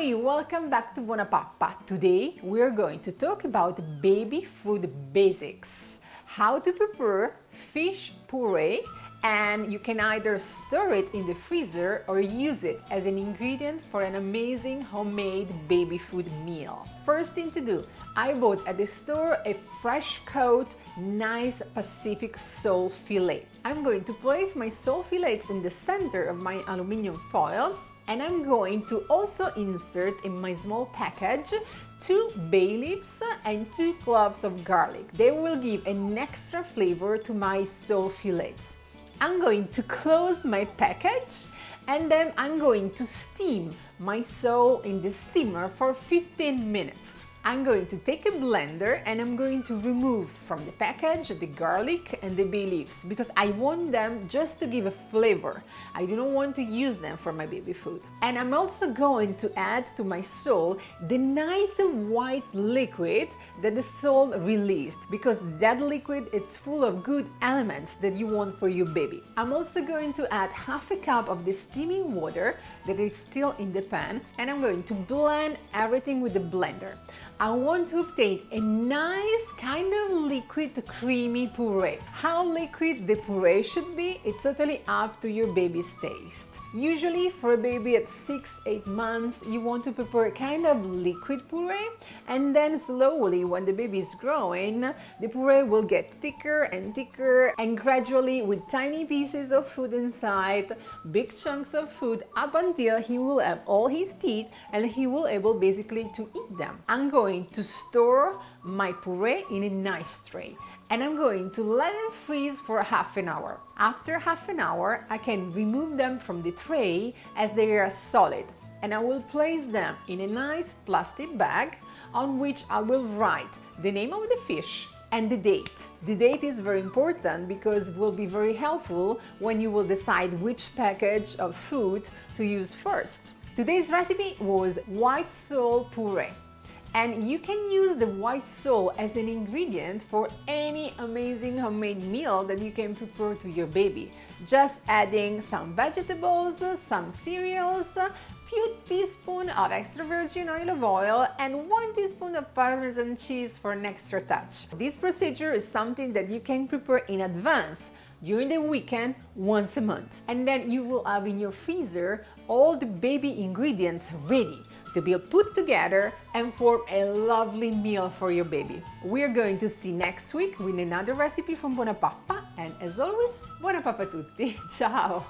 Hi, welcome back to BuonaPappa. Today we're going to talk about baby food basics, how to prepare fish puree, and you can either store it in the freezer or use it as an ingredient for an amazing homemade baby food meal. First thing to do, I bought at the store a fresh cut, nice Pacific sole fillet. I'm going to place my sole fillets in the center of my aluminum foil, and I'm going to also insert in my small package 2 bay leaves and 2 cloves of garlic. They will give an extra flavor to my sole fillets. I'm going to close my package and then I'm going to steam my sole in the steamer for 15 minutes. I'm going to take a blender and I'm going to remove from the package the garlic and the bay leaves because I want them just to give a flavor. I do not want to use them for my baby food. And I'm also going to add to my sole the nice white liquid that the sole released, because that liquid it's full of good elements that you want for your baby. I'm also going to add half a cup of the steaming water that is still in the pan, and I'm going to blend everything with the blender. I want to obtain a nice kind of liquid to creamy puree. How liquid the puree should be, it's totally up to your baby's taste. Usually for a baby at 6-8 months, you want to prepare a kind of liquid puree, and then slowly when the baby is growing, the puree will get thicker and thicker, and gradually with tiny pieces of food inside, big chunks of food, up until he will have all his teeth and he will able basically to eat them. I'm going to store my puree in a nice tray and I'm going to let them freeze for half an hour. After half an hour, I can remove them from the tray as they are solid, and I will place them in a nice plastic bag on which I will write the name of the fish and the date. The date is very important because it will be very helpful when you will decide which package of food to use first. Today's recipe was white sole puree. And you can use the white sole as an ingredient for any amazing homemade meal that you can prepare to your baby. Just adding some vegetables, some cereals, few teaspoons of extra virgin olive oil and 1 teaspoon of Parmesan cheese for an extra touch. This procedure is something that you can prepare in advance during the weekend once a month. And then you will have in your freezer all the baby ingredients ready to be put together and form a lovely meal for your baby. We're going to see next week with another recipe from BuonaPappa, and as always, buona pappa a tutti. Ciao!